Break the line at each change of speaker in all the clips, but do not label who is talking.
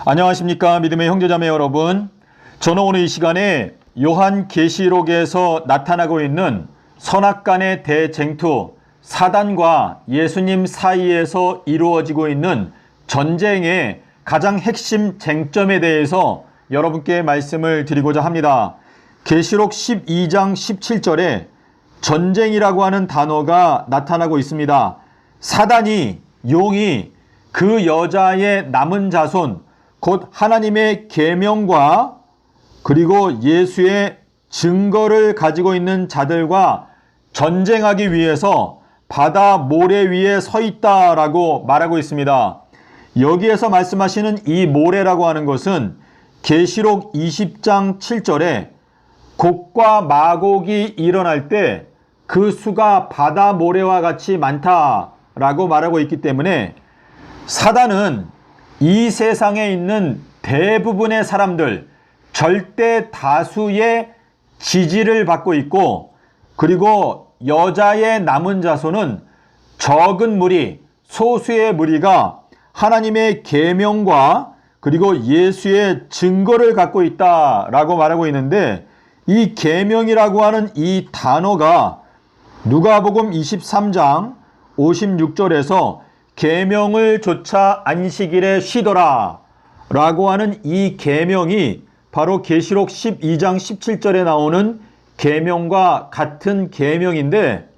안녕하십니까 믿음의 형제자매 여러분. 저는 오늘 이 시간에 요한계시록에서 나타나고 있는 선악간의 대쟁투, 사단과 예수님 사이에서 이루어지고 있는 전쟁의 가장 핵심 쟁점에 대해서 여러분께 말씀을 드리고자 합니다. 계시록 12장 17절에 전쟁이라고 하는 단어가 나타나고 있습니다. 사단이, 용이 그 여자의 남은 자손, 곧 하나님의 계명과 그리고 예수의 증거를 가지고 있는 자들과 전쟁하기 위해서 바다 모래 위에 서 있다라고 말하고 있습니다. 여기에서 말씀하시는 이 모래라고 하는 것은 계시록 20장 7절에 곡과 마곡이 일어날 때 그 수가 바다 모래와 같이 많다라고 말하고 있기 때문에 사단은 이 세상에 있는 대부분의 사람들, 절대 다수의 지지를 받고 있고, 그리고 여자의 남은 자손은 적은 무리, 소수의 무리가 하나님의 계명과 그리고 예수의 증거를 갖고 있다라고 말하고 있는데, 이 계명이라고 하는 이 단어가 누가복음 23장 56절에서 계명을 조차 안식일에 쉬더라 라고 하는 이 계명이 바로 계시록 12장 17절에 나오는 계명과 같은 계명인데,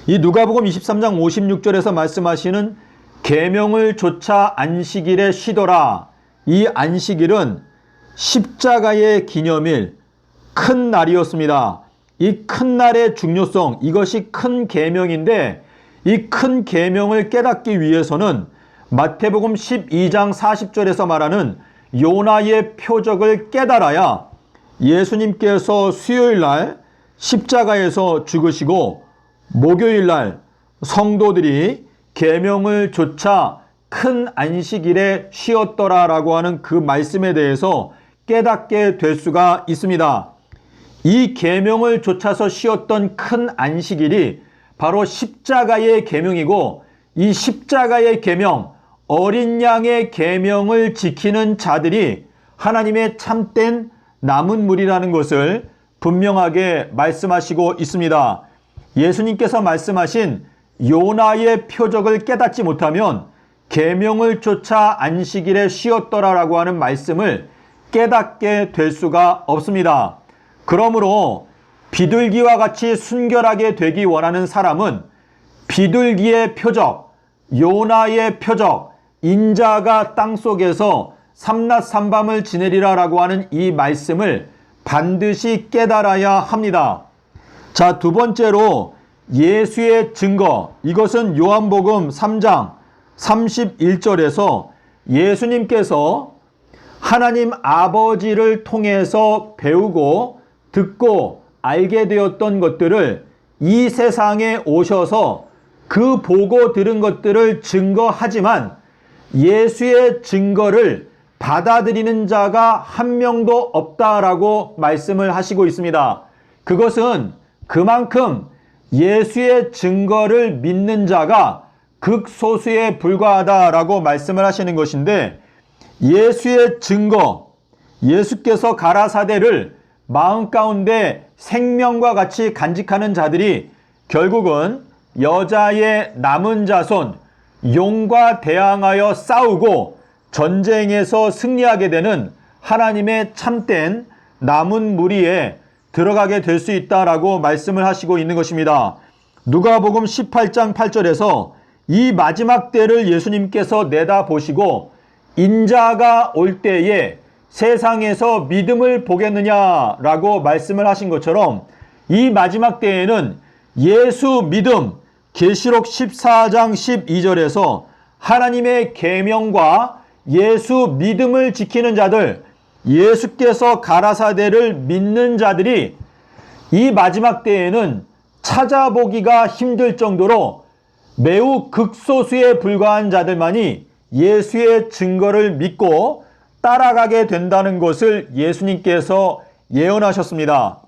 이 누가복음 23장 56절에서 말씀하시는 계명을 조차 안식일에 쉬더라, 이 안식일은 십자가의 기념일, 큰 날이었습니다. 이 큰 날의 중요성, 이것이 큰 계명인데, 이 큰 계명을 깨닫기 위해서는 마태복음 12장 40절에서 말하는 요나의 표적을 깨달아야 예수님께서 수요일날 십자가에서 죽으시고 목요일날 성도들이 계명을 조차 큰 안식일에 쉬었더라라고 하는 그 말씀에 대해서 깨닫게 될 수가 있습니다. 이 계명을 좇아서 쉬었던 큰 안식일이 바로 십자가의 계명이고, 이 십자가의 계명, 어린 양의 계명을 지키는 자들이 하나님의 참된 남은 무리라는 것을 분명하게 말씀하시고 있습니다. 예수님께서 말씀하신 요나의 표적을 깨닫지 못하면 계명을 좇아 안식일에 쉬었더라라고 하는 말씀을 깨닫게 될 수가 없습니다. 그러므로 비둘기와 같이 순결하게 되기 원하는 사람은 비둘기의 표적, 요나의 표적, 인자가 땅속에서 삼낮 삼밤을 지내리라 라고 하는 이 말씀을 반드시 깨달아야 합니다. 자, 두 번째로 예수의 증거, 이것은 요한복음 3장 31절에서 예수님께서 하나님 아버지를 통해서 배우고 듣고 알게 되었던 것들을 이 세상에 오셔서 그 보고 들은 것들을 증거하지만 예수의 증거를 받아들이는 자가 한 명도 없다라고 말씀을 하시고 있습니다. 그것은 그만큼 예수의 증거를 믿는 자가 극소수에 불과하다라고 말씀을 하시는 것인데, 예수의 증거, 예수께서 가라사대를 마음 가운데 생명과 같이 간직하는 자들이 결국은 여자의 남은 자손, 용과 대항하여 싸우고 전쟁에서 승리하게 되는 하나님의 참된 남은 무리에 들어가게 될 수 있다라고 말씀을 하시고 있는 것입니다. 누가복음 18장 8절에서 이 마지막 때를 예수님께서 내다보시고 인자가 올 때에 세상에서 믿음을 보겠느냐라고 말씀을 하신 것처럼, 이 마지막 때에는 예수 믿음, 계시록 14장 12절에서 하나님의 계명과 예수 믿음을 지키는 자들, 예수께서 가라사대를 믿는 자들이 이 마지막 때에는 찾아보기가 힘들 정도로 매우 극소수에 불과한 자들만이 예수의 증거를 믿고 따라가게 된다는 것을 예수님께서 예언하셨습니다.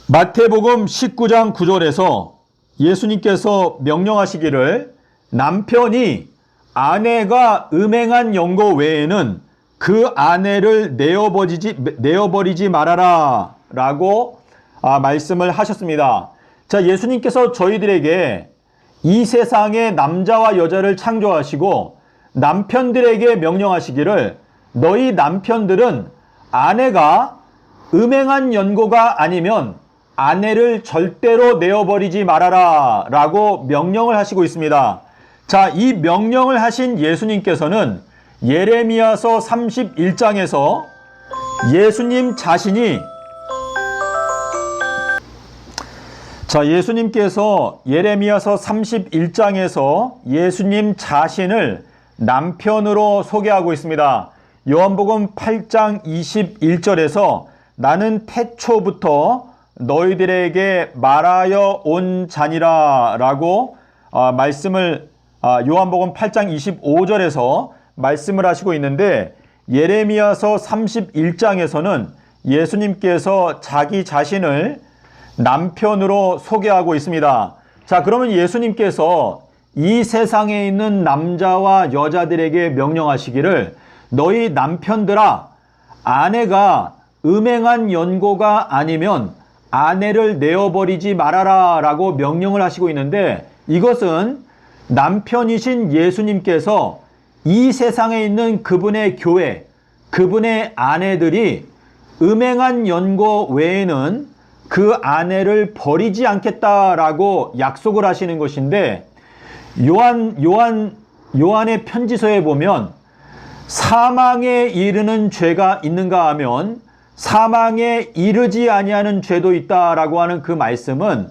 마태복음 19장 9절에서 예수님께서 명령하시기를 남편이 아내가 음행한 연고 외에는 그 아내를 내어버리지 말아라 라고 말씀을 하셨습니다. 자, 예수님께서 저희들에게 이 세상에 남자와 여자를 창조하시고 남편들에게 명령하시기를 너희 남편들은 아내가 음행한 연고가 아니면 아내를 절대로 내어버리지 말아라 라고 명령을 하시고 있습니다. 자, 이 명령을 하신 예수님께서는 예레미야서 31장에서 예수님께서 예레미야서 31장에서 예수님 자신을 남편으로 소개하고 있습니다. 요한복음 8장 21절에서 나는 태초부터 너희들에게 말하여 온 자니라 라고 말씀을 요한복음 8장 25절에서 말씀을 하시고 있는데, 예레미야서 31장에서는 예수님께서 자기 자신을 남편으로 소개하고 있습니다. 자, 그러면 예수님께서 이 세상에 있는 남자와 여자들에게 명령하시기를 너희 남편들아, 아내가 음행한 연고가 아니면 아내를 내어버리지 말아라 라고 명령을 하시고 있는데, 이것은 남편이신 예수님께서 이 세상에 있는 그분의 교회, 그분의 아내들이 음행한 연고 외에는 그 아내를 버리지 않겠다라고 약속을 하시는 것인데, 요한의 편지서에 보면 사망에 이르는 죄가 있는가 하면 사망에 이르지 아니하는 죄도 있다라고 하는 그 말씀은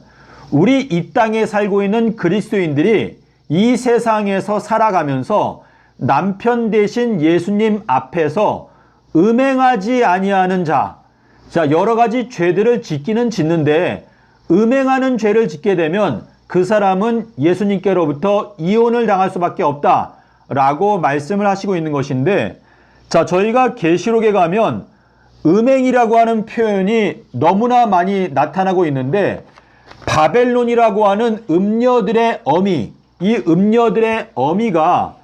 우리 이 땅에 살고 있는 그리스도인들이 이 세상에서 살아가면서 남편 되신 예수님 앞에서 음행하지 아니하는 자, 여러 가지 죄들을 짓기는 짓는데 음행하는 죄를 짓게 되면 그 사람은 예수님께로부터 이혼을 당할 수밖에 없다라고 말씀을 하시고 있는 것인데, 자, 저희가 계시록에 가면 음행이라고 하는 표현이 너무나 많이 나타나고 있는데, 바벨론이라고 하는 음녀들의 어미, 이 음녀들의 어미가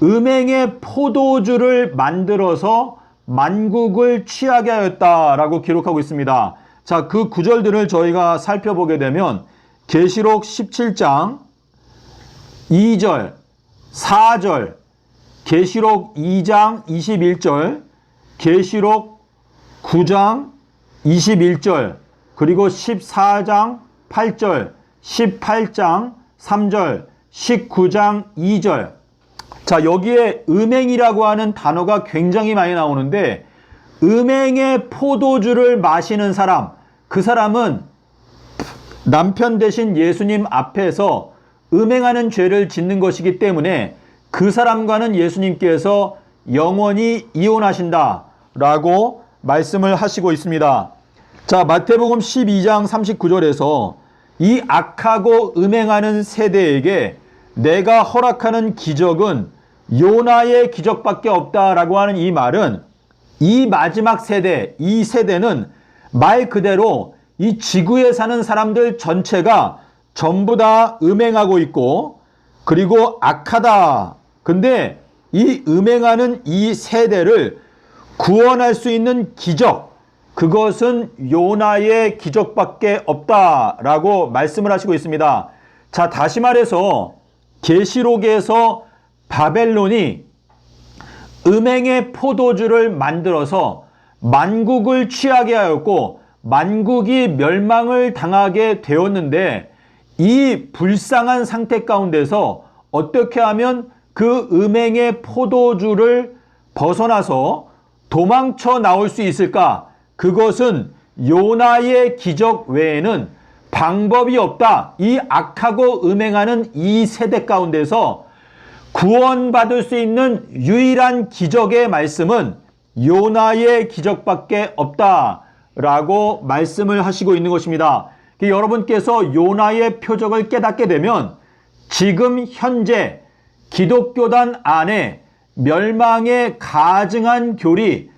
음행의 포도주를 만들어서 만국을 취하게 하였다라고 기록하고 있습니다. 자, 그 구절들을 저희가 살펴보게 되면 계시록 17장 2절, 4절, 계시록 2장 21절, 계시록 9장 21절, 그리고 14장 8절, 18장 3절, 19장 2절. 자, 여기에 음행이라고 하는 단어가 굉장히 많이 나오는데, 음행의 포도주를 마시는 사람, 그 사람은 남편 되신 예수님 앞에서 음행하는 죄를 짓는 것이기 때문에 그 사람과는 예수님께서 영원히 이혼하신다 라고 말씀을 하시고 있습니다. 자, 마태복음 12장 39절에서 이 악하고 음행하는 세대에게 내가 허락하는 기적은 요나의 기적밖에 없다라고 하는 이 말은, 이 마지막 세대, 이 세대는 말 그대로 이 지구에 사는 사람들 전체가 전부 다 음행하고 있고 그리고 악하다. 근데 이 음행하는 이 세대를 구원할 수 있는 기적, 그것은 요나의 기적밖에 없다라고 말씀을 하시고 있습니다. 자, 다시 말해서 계시록에서 바벨론이 음행의 포도주를 만들어서 만국을 취하게 하였고 만국이 멸망을 당하게 되었는데, 이 불쌍한 상태 가운데서 어떻게 하면 그 음행의 포도주를 벗어나서 도망쳐 나올 수 있을까? 그것은 요나의 기적 외에는 방법이 없다. 이 악하고 음행하는 이 세대 가운데서 구원받을 수 있는 유일한 기적의 말씀은 요나의 기적밖에 없다라고 말씀을 하시고 있는 것입니다. 여러분께서 요나의 표적을 깨닫게 되면 지금 현재 기독교단 안에 멸망에 가증한 교리,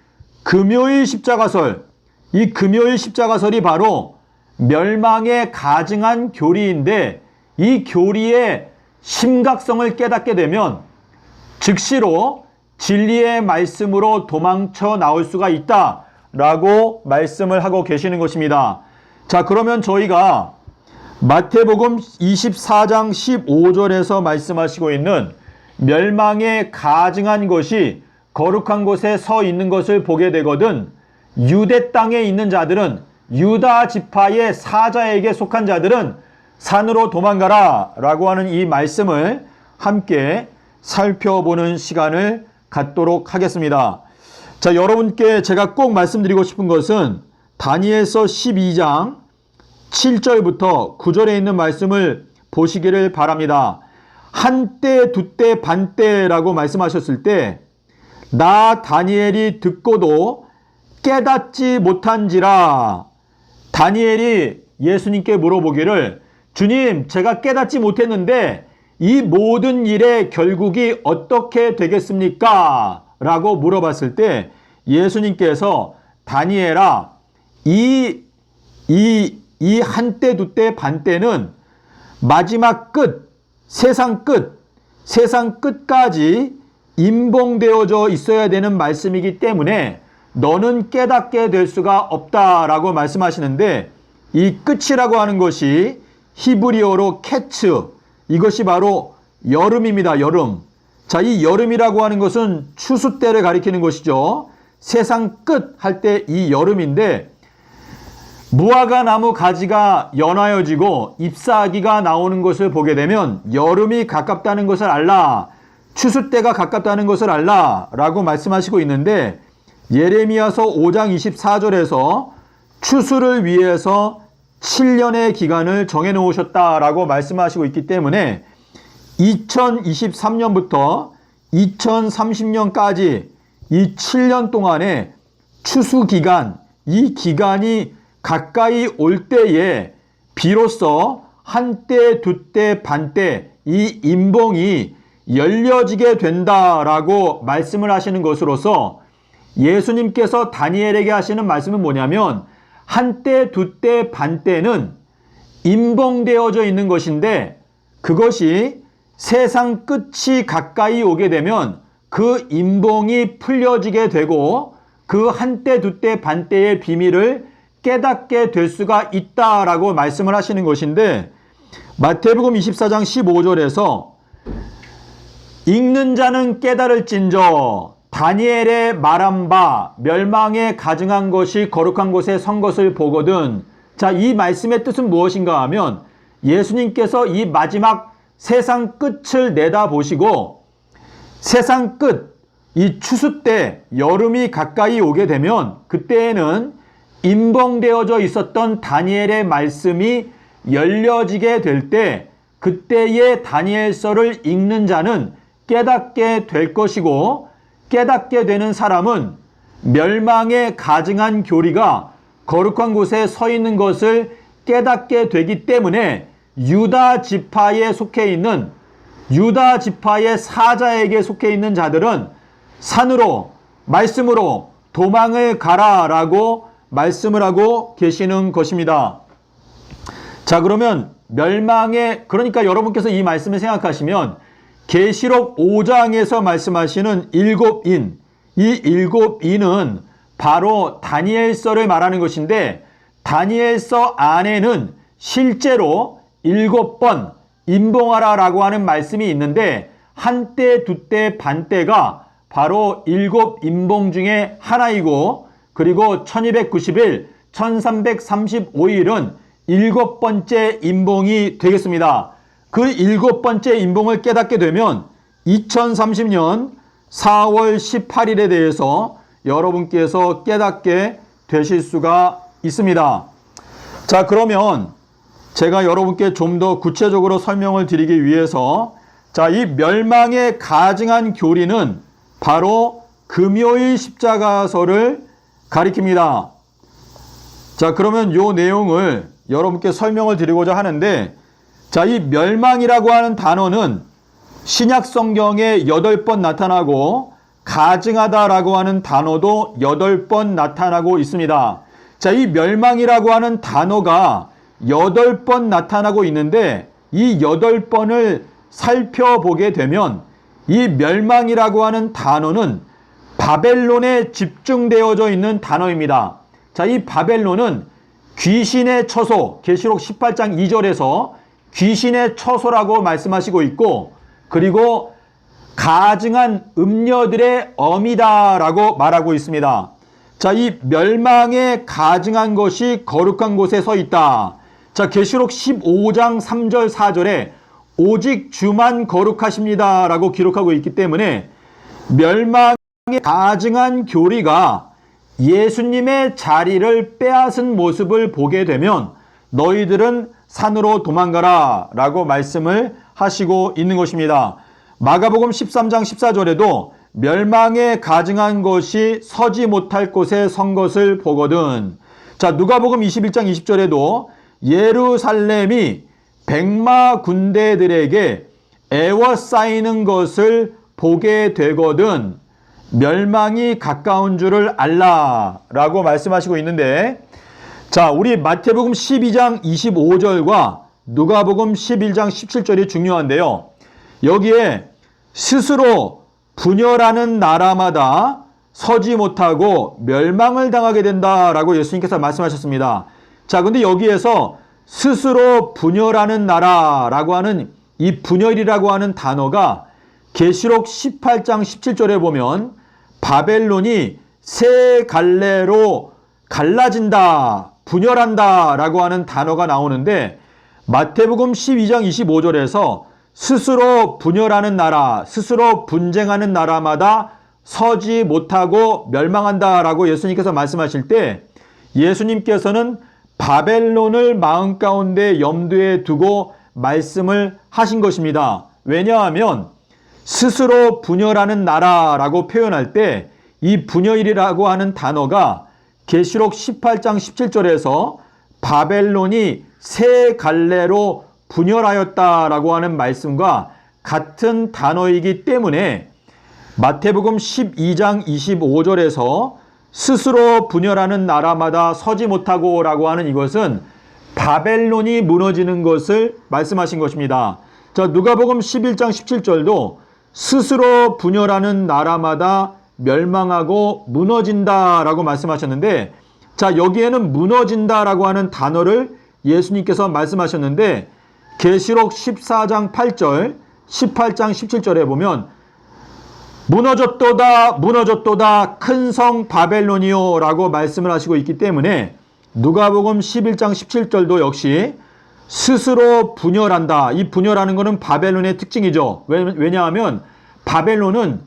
금요일 십자가설, 이 금요일 십자가설이 바로 멸망에 가증한 교리인데, 이 교리의 심각성을 깨닫게 되면 즉시로 진리의 말씀으로 도망쳐 나올 수가 있다라고 말씀을 하고 계시는 것입니다. 자, 그러면 저희가 마태복음 24장 15절에서 말씀하시고 있는 멸망에 가증한 것이 거룩한 곳에 서 있는 것을 보게 되거든 유대 땅에 있는 자들은 유다 지파의 사자에게 속한 자들은 산으로 도망가라 라고 하는 이 말씀을 함께 살펴보는 시간을 갖도록 하겠습니다. 자, 여러분께 제가 꼭 말씀드리고 싶은 것은 다니엘서 12장 7절부터 9절에 있는 말씀을 보시기를 바랍니다. 한때 두때 반때라고 말씀하셨을 때 나 다니엘이 듣고도 깨닫지 못한지라. 다니엘이 예수님께 물어보기를 주님, 제가 깨닫지 못했는데 이 모든 일의 결국이 어떻게 되겠습니까? 라고 물어봤을 때 예수님께서 다니엘아, 이 한때 두때 반때는 마지막 끝, 세상 끝까지 임봉되어져 있어야 되는 말씀이기 때문에 너는 깨닫게 될 수가 없다라고 말씀하시는데, 이 끝이라고 하는 것이 히브리어로 캐츠, 이것이 바로 여름입니다. 여름. 자, 이 여름이라고 하는 것은 추수 때를 가리키는 것이죠. 세상 끝 할 때 이 여름인데, 무화과 나무 가지가 연하여지고 잎사귀가 나오는 것을 보게 되면 여름이 가깝다는 것을 알라, 추수 때가 가깝다는 것을 알라 라고 말씀하시고 있는데, 예레미야서 5장 24절에서 추수를 위해서 7년의 기간을 정해 놓으셨다라고 말씀하시고 있기 때문에 2023년부터 2030년까지 이 7년 동안의 추수 기간, 이 기간이 가까이 올 때에 비로소 한때, 두때, 반때 이 임봉이 열려지게 된다라고 말씀을 하시는 것으로서 예수님께서 다니엘에게 하시는 말씀은 뭐냐면 한때, 두때, 반때는 임봉되어져 있는 것인데 그것이 세상 끝이 가까이 오게 되면 그 임봉이 풀려지게 되고 그 한때, 두때, 반때의 비밀을 깨닫게 될 수가 있다라고 말씀을 하시는 것인데, 마태복음 24장 15절에서 읽는 자는 깨달을진저 다니엘의 말한 바 멸망에 가증한 것이 거룩한 곳에 선 것을 보거든. 자, 이 말씀의 뜻은 무엇인가 하면 예수님께서 이 마지막 세상 끝을 내다보시고 세상 끝, 이 추수 때 여름이 가까이 오게 되면 그때에는 임봉되어져 있었던 다니엘의 말씀이 열려지게 될 때 그때의 다니엘서를 읽는 자는 깨닫게 될 것이고, 깨닫게 되는 사람은 멸망에 가증한 교리가 거룩한 곳에 서 있는 것을 깨닫게 되기 때문에 유다 지파에 속해 있는, 유다 지파의 사자에게 속해 있는 자들은 산으로, 말씀으로 도망을 가라라고 말씀을 하고 계시는 것입니다. 자, 그러면 멸망에, 그러니까 여러분께서 이 말씀을 생각하시면 계시록 5장에서 말씀하시는 일곱 인, 이 일곱 인은 바로 다니엘서를 말하는 것인데, 다니엘서 안에는 실제로 7번 임봉하라라고 하는 말씀이 있는데, 한때, 두때, 반때가 바로 7 임봉 중에 하나이고, 그리고 1290일, 1335일은 7번째 임봉이 되겠습니다. 그 7번째 임봉을 깨닫게 되면 2030년 4월 18일에 대해서 여러분께서 깨닫게 되실 수가 있습니다. 자, 그러면 제가 여러분께 좀 더 구체적으로 설명을 드리기 위해서, 자, 이 멸망에 가증한 교리는 바로 금요일 십자가서를 가리킵니다. 자, 그러면 이 내용을 여러분께 설명을 드리고자 하는데, 자, 이 멸망이라고 하는 단어는 신약 성경에 8번 나타나고 가증하다라고 하는 단어도 8번 나타나고 있습니다. 자, 이 멸망이라고 하는 단어가 8번 나타나고 있는데 이 8번을 살펴보게 되면 이 멸망이라고 하는 단어는 바벨론에 집중되어져 있는 단어입니다. 자, 이 바벨론은 귀신의 처소, 계시록 18장 2절에서 귀신의 처소라고 말씀하시고 있고, 그리고 가증한 음녀들의 엄이다라고 말하고 있습니다. 자, 이 멸망에 가증한 것이 거룩한 곳에 서 있다. 자, 계시록 15장 3절 4절에 오직 주만 거룩하십니다 라고 기록하고 있기 때문에 멸망에 가증한 교리가 예수님의 자리를 빼앗은 모습을 보게 되면 너희들은 산으로 도망가라 라고 말씀을 하시고 있는 것입니다. 마가복음 13장 14절에도 멸망에 가증한 것이 서지 못할 곳에 선 것을 보거든. 자, 누가복음 21장 20절에도 예루살렘이 백마 군대들에게 에워싸이는 것을 보게 되거든 멸망이 가까운 줄을 알라라고 말씀하시고 있는데, 자, 우리 마태복음 12장 25절과 누가복음 11장 17절이 중요한데요. 여기에 스스로 분열하는 나라마다 서지 못하고 멸망을 당하게 된다라고 예수님께서 말씀하셨습니다. 자, 근데 여기에서 스스로 분열하는 나라라고 하는 이 분열이라고 하는 단어가 계시록 18장 17절에 보면 바벨론이 세 갈래로 갈라진다, 분열한다 라고 하는 단어가 나오는데, 마태복음 12장 25절에서 스스로 분열하는 나라, 스스로 분쟁하는 나라마다 서지 못하고 멸망한다 라고 예수님께서 말씀하실 때, 예수님께서는 바벨론을 마음 가운데 염두에 두고 말씀을 하신 것입니다. 왜냐하면 스스로 분열하는 나라라고 표현할 때 이 분열이라고 하는 단어가 계시록 18장 17절에서 바벨론이 세 갈래로 분열하였다라고 하는 말씀과 같은 단어이기 때문에 마태복음 12장 25절에서 스스로 분열하는 나라마다 서지 못하고 라고 하는 이것은 바벨론이 무너지는 것을 말씀하신 것입니다. 자, 누가복음 11장 17절도 스스로 분열하는 나라마다 멸망하고 무너진다라고 말씀하셨는데, 자, 여기에는 무너진다라고 하는 단어를 예수님께서 말씀하셨는데, 계시록 14장 8절, 18장 17절에 보면 무너졌도다 무너졌도다 큰 성 바벨론이요 라고 말씀을 하시고 있기 때문에 누가복음 11장 17절도 역시 스스로 분열한다. 이 분열하는 것은 바벨론의 특징이죠. 왜냐하면 바벨론은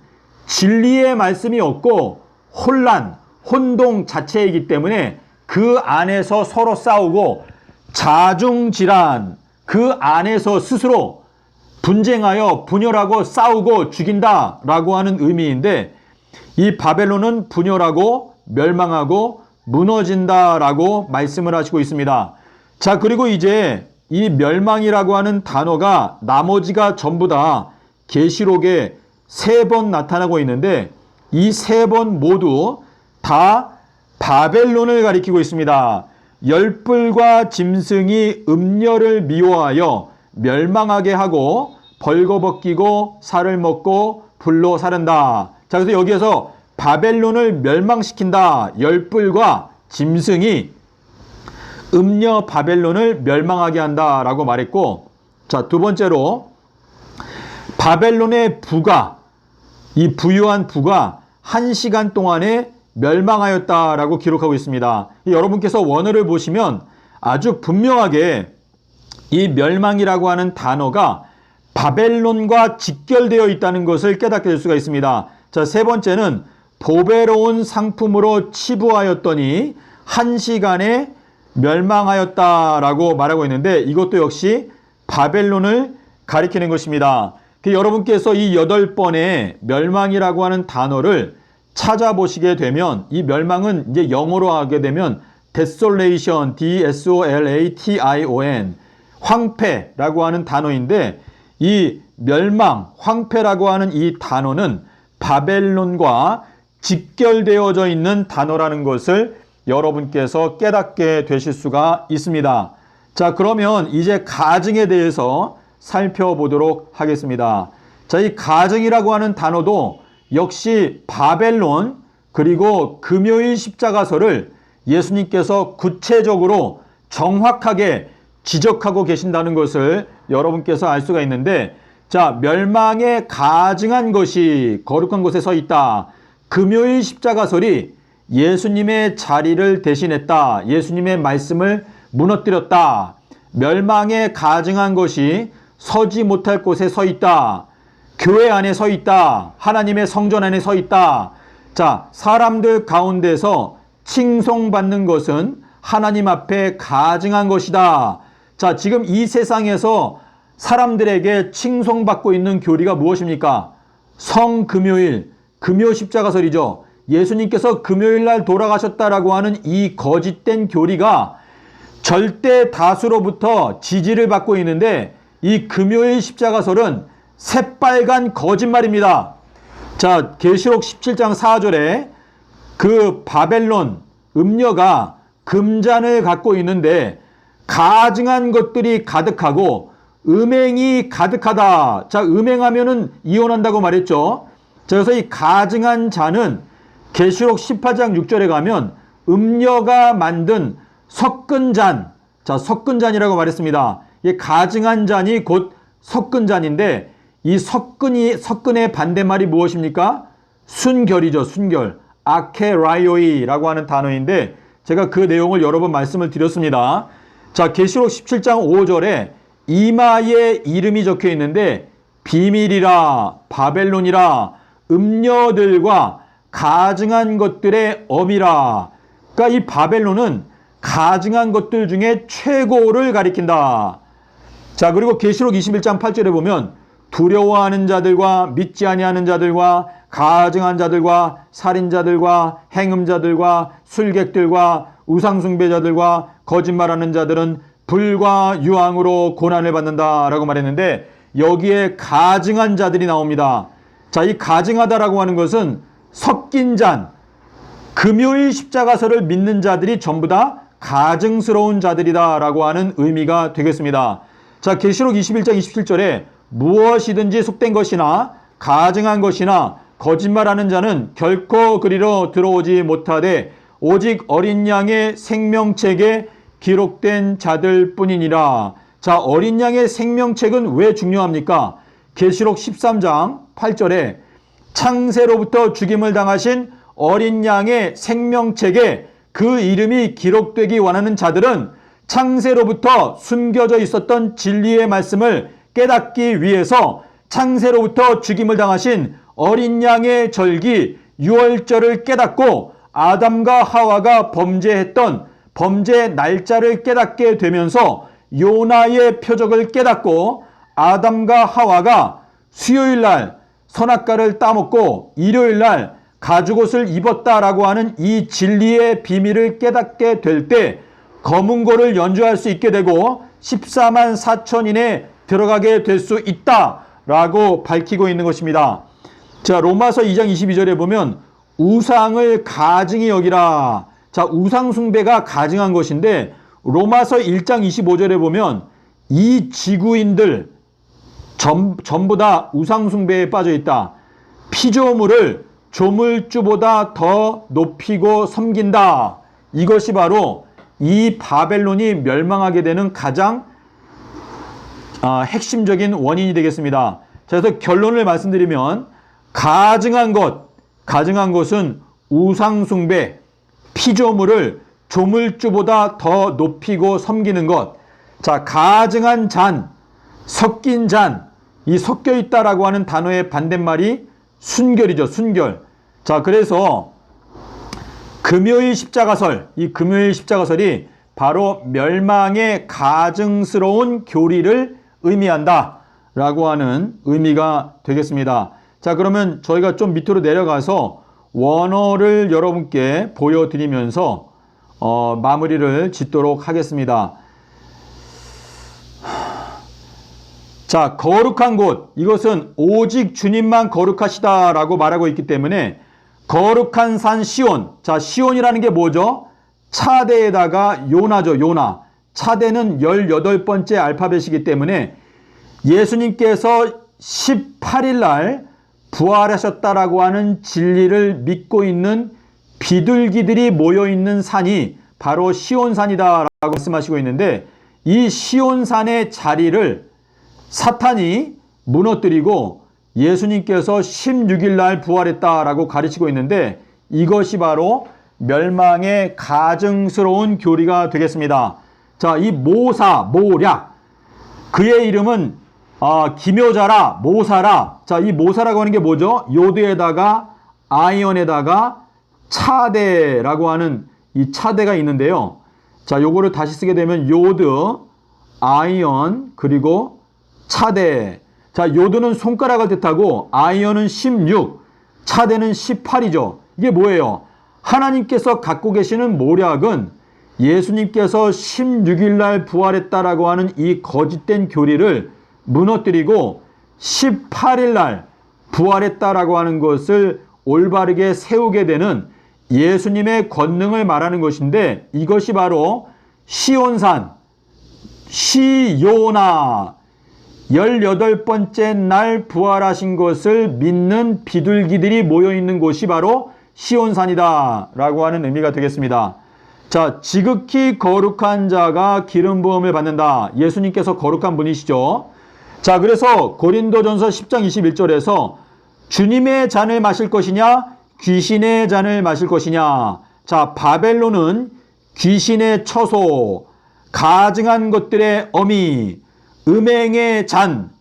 진리의 말씀이 없고 혼란, 혼동 자체이기 때문에 그 안에서 서로 싸우고 자중질환, 그 안에서 스스로 분쟁하여 분열하고 싸우고 죽인다라고 하는 의미인데, 이 바벨론은 분열하고 멸망하고 무너진다라고 말씀을 하시고 있습니다. 자, 그리고 이제 이 멸망이라고 하는 단어가 나머지가 전부 다 계시록에 3번 나타나고 있는데, 이 3번 모두 다 바벨론을 가리키고 있습니다. 열불과 짐승이 음녀를 미워하여 멸망하게 하고 벌거벗기고 살을 먹고 불로 사른다. 자, 그래서 여기에서 바벨론을 멸망시킨다. 열불과 짐승이 음녀 바벨론을 멸망하게 한다라고 말했고, 자, 두 번째로 바벨론의 부가, 이 부유한 부가 1시간 동안에 멸망하였다라고 기록하고 있습니다. 여러분께서 원어를 보시면 아주 분명하게 이 멸망이라고 하는 단어가 바벨론과 직결되어 있다는 것을 깨닫게 될 수가 있습니다. 자, 세 번째는 보배로운 상품으로 치부하였더니 1시간에 멸망하였다라고 말하고 있는데, 이것도 역시 바벨론을 가리키는 것입니다. 여러분께서 이 8번의 멸망이라고 하는 단어를 찾아보시게 되면, 이 멸망은 이제 영어로 하게 되면 desolation, D-S-O-L-A-T-I-O-N, 황폐라고 하는 단어인데, 이 멸망, 황폐라고 하는 이 단어는 바벨론과 직결되어져 있는 단어라는 것을 여러분께서 깨닫게 되실 수가 있습니다. 자, 그러면 이제 가증에 대해서 살펴보도록 하겠습니다. 자, 이 가증이라고 하는 단어도 역시 바벨론 그리고 금요일 십자가설을 예수님께서 구체적으로 정확하게 지적하고 계신다는 것을 여러분께서 알 수가 있는데, 자, 멸망에 가증한 것이 거룩한 곳에 서 있다. 금요일 십자가설이 예수님의 자리를 대신했다. 예수님의 말씀을 무너뜨렸다. 멸망에 가증한 것이 서지 못할 곳에 서 있다. 교회 안에 서 있다. 하나님의 성전 안에 서 있다. 자, 사람들 가운데서 칭송받는 것은 하나님 앞에 가증한 것이다. 자, 지금 이 세상에서 사람들에게 칭송받고 있는 교리가 무엇입니까? 성금요일, 금요 십자가설이죠. 예수님께서 금요일 날 돌아가셨다라고 하는 이 거짓된 교리가 절대 다수로부터 지지를 받고 있는데, 이 금요일 십자가설은 새빨간 거짓말입니다. 자, 계시록 17장 4절에 그 바벨론 음녀가 금잔을 갖고 있는데 가증한 것들이 가득하고 음행이 가득하다. 자, 음행하면은 이혼한다고 말했죠. 자, 그래서 이 가증한 잔은 계시록 18장 6절에 가면 음녀가 만든 섞은 잔, 자, 섞은 잔이라고 말했습니다. 이 가증한 잔이 곧 섞은 잔인데, 이 섞은의 반대말이 무엇입니까? 순결이죠, 순결. 아케라이오이라고 하는 단어인데, 제가 그 내용을 여러 번 말씀을 드렸습니다. 자, 계시록 17장 5절에 이마에 이름이 적혀 있는데, 비밀이라, 바벨론이라, 음녀들과 가증한 것들의 엄이라. 그러니까 이 바벨론은 가증한 것들 중에 최고를 가리킨다. 자, 그리고 계시록 21장 8절에 보면 두려워하는 자들과 믿지 아니하는 자들과 가증한 자들과 살인자들과 행음자들과 술객들과 우상숭배자들과 거짓말하는 자들은 불과 유황으로 고난을 받는다라고 말했는데, 여기에 가증한 자들이 나옵니다. 자, 이 가증하다라고 하는 것은 섞인 잔, 금요일 십자가설을 믿는 자들이 전부 다 가증스러운 자들이다라고 하는 의미가 되겠습니다. 자, 계시록 21장 27절에 무엇이든지 속된 것이나 가증한 것이나 거짓말하는 자는 결코 그리로 들어오지 못하되 오직 어린 양의 생명책에 기록된 자들 뿐이니라. 자, 어린 양의 생명책은 왜 중요합니까? 계시록 13장 8절에 창세로부터 죽임을 당하신 어린 양의 생명책에 그 이름이 기록되기 원하는 자들은 창세로부터 숨겨져 있었던 진리의 말씀을 깨닫기 위해서 창세로부터 죽임을 당하신 어린 양의 절기 유월절을 깨닫고 아담과 하와가 범죄했던 범죄 날짜를 깨닫게 되면서 요나의 표적을 깨닫고 아담과 하와가 수요일 날 선악과를 따먹고 일요일 날 가죽옷을 입었다라고 하는 이 진리의 비밀을 깨닫게 될 때 검은고를 연주할 수 있게 되고 14만 4천인에 들어가게 될 수 있다라고 밝히고 있는 것입니다. 자, 로마서 2장 22절에 보면 우상을 가증히 여기라. 자, 우상 숭배가 가증한 것인데, 로마서 1장 25절에 보면 이 지구인들 전부 다 우상 숭배에 빠져 있다. 피조물을 조물주보다 더 높이고 섬긴다. 이것이 바로 이 바벨론이 멸망하게 되는 가장 핵심적인 원인이 되겠습니다. 자, 그래서 결론을 말씀드리면 가증한 것은 우상 숭배, 피조물을 조물주보다 더 높이고 섬기는 것. 자, 가증한 잔, 섞인 잔, 이 섞여 있다라고 하는 단어의 반대말이 순결이죠, 순결. 자, 그래서 금요일 십자가설, 이 금요일 십자가설이 바로 멸망의 가증스러운 교리를 의미한다 라고 하는 의미가 되겠습니다. 자, 그러면 저희가 좀 밑으로 내려가서 원어를 여러분께 보여드리면서 마무리를 짓도록 하겠습니다. 자, 거룩한 곳, 이것은 오직 주님만 거룩하시다라고 말하고 있기 때문에 거룩한 산 시온. 자, 시온이라는 게 뭐죠? 차대에다가 요나죠, 요나. 차대는 18번째 알파벳이기 때문에 예수님께서 18일 날 부활하셨다라고 하는 진리를 믿고 있는 비둘기들이 모여 있는 산이 바로 시온산이다라고 말씀하시고 있는데, 이 시온산의 자리를 사탄이 무너뜨리고 예수님께서 16일 날 부활했다라고 가르치고 있는데, 이것이 바로 멸망의 가증스러운 교리가 되겠습니다. 자, 이 모략, 그의 이름은 기묘자라, 모사라. 자, 이 모사라고 하는 게 뭐죠? 요드에다가 아이언에다가 차대라고 하는 이 차대가 있는데요. 자, 요거를 다시 쓰게 되면 요드, 아이언, 그리고 차대. 자, 요드는 손가락을 뜻하고 아이언은 16, 차대는 18이죠. 이게 뭐예요? 하나님께서 갖고 계시는 모략은 예수님께서 16일 날 부활했다라고 하는 이 거짓된 교리를 무너뜨리고 18일 날 부활했다라고 하는 것을 올바르게 세우게 되는 예수님의 권능을 말하는 것인데, 이것이 바로 시온산, 시요나, 18번째 날 부활하신 것을 믿는 비둘기들이 모여있는 곳이 바로 시온산이다 라고 하는 의미가 되겠습니다. 자, 지극히 거룩한 자가 기름 부음을 받는다. 예수님께서 거룩한 분이시죠. 자, 그래서 고린도전서 10장 21절에서 주님의 잔을 마실 것이냐, 귀신의 잔을 마실 것이냐. 자, 바벨론은 귀신의 처소, 가증한 것들의 어미, 음행의 잔,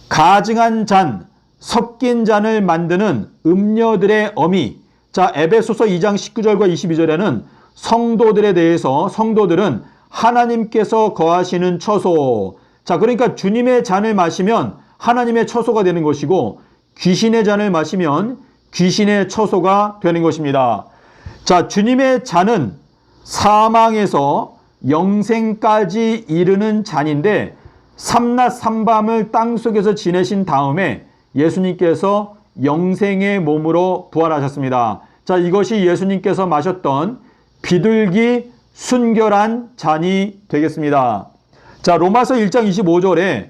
가증한 잔, 섞인 잔을 만드는 음녀들의 어미. 자, 에베소서 2장 19절과 22절에는 성도들에 대해서, 성도들은 하나님께서 거하시는 처소. 자, 그러니까 주님의 잔을 마시면 하나님의 처소가 되는 것이고, 귀신의 잔을 마시면 귀신의 처소가 되는 것입니다. 자, 주님의 잔은 사망에서 영생까지 이르는 잔인데, 삼낮 삼밤을 땅속에서 지내신 다음에 예수님께서 영생의 몸으로 부활하셨습니다. 자, 이것이 예수님께서 마셨던 비둘기 순결한 잔이 되겠습니다. 자, 로마서 1장 25절에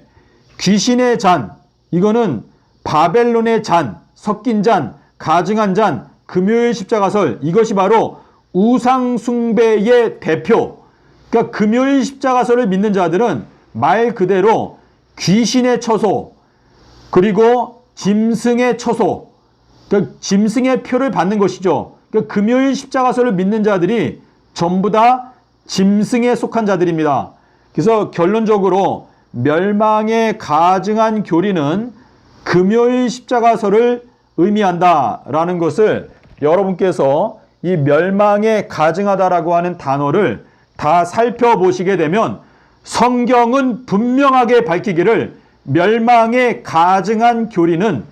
귀신의 잔, 이거는 바벨론의 잔, 섞인 잔, 가증한 잔, 금요일 십자가설, 이것이 바로 우상 숭배의 대표. 그러니까 금요일 십자가설을 믿는 자들은 말 그대로 귀신의 처소, 그리고 짐승의 처소, 그러니까 짐승의 표를 받는 것이죠. 그러니까 금요일 십자가설을 믿는 자들이 전부 다 짐승에 속한 자들입니다. 그래서 결론적으로 멸망의 가증한 교리는 금요일 십자가설을 의미한다라는 것을 여러분께서 이 멸망에 가증하다라고 하는 단어를 다 살펴보시게 되면 성경은 분명하게 밝히기를 멸망에 가증한 교리는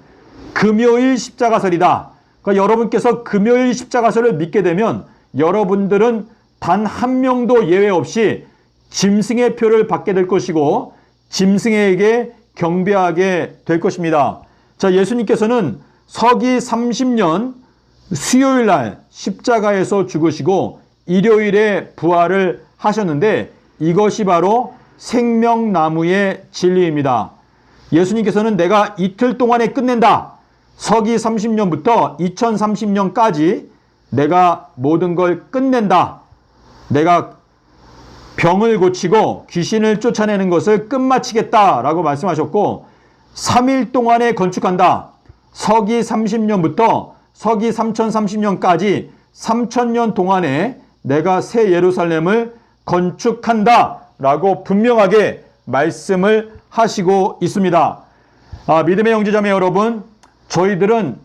금요일 십자가설이다. 그러니까 여러분께서 금요일 십자가설을 믿게 되면 여러분들은 단 한 명도 예외 없이 짐승의 표를 받게 될 것이고 짐승에게 경배하게 될 것입니다. 자, 예수님께서는 서기 30년 수요일 날 십자가에서 죽으시고 일요일에 부활을 하셨는데, 이것이 바로 생명나무의 진리입니다. 예수님께서는 내가 이틀 동안에 끝낸다. 서기 30년부터 2030년까지 내가 모든 걸 끝낸다. 내가 병을 고치고 귀신을 쫓아내는 것을 끝마치겠다라고 말씀하셨고, 3일 동안에 건축한다. 서기 30년부터 서기 3030년까지 3000년 동안에 내가 새 예루살렘을 건축한다라고 분명하게 말씀을 하시고 있습니다. 믿음의 형제자매 여러분, 저희들은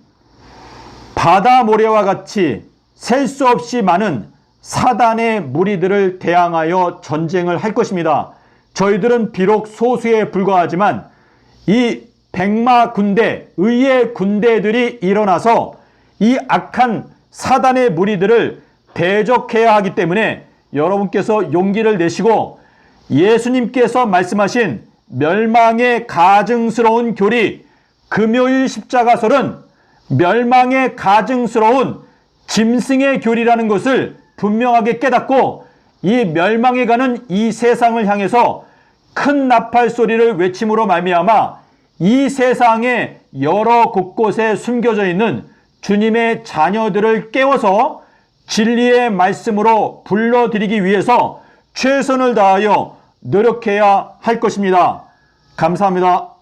바다 모래와 같이 셀 수 없이 많은 사단의 무리들을 대항하여 전쟁을 할 것입니다. 저희들은 비록 소수에 불과하지만 이 백마 군대, 의의 군대들이 일어나서 이 악한 사단의 무리들을 대적해야 하기 때문에 여러분께서 용기를 내시고 예수님께서 말씀하신 멸망의 가증스러운 교리, 금요일 십자가설은 멸망의 가증스러운 짐승의 교리라는 것을 분명하게 깨닫고 이 멸망에 가는 이 세상을 향해서 큰 나팔 소리를 외침으로 말미암아 이 세상의 여러 곳곳에 숨겨져 있는 주님의 자녀들을 깨워서 진리의 말씀으로 불러들이기 위해서 최선을 다하여 노력해야 할 것입니다. 감사합니다.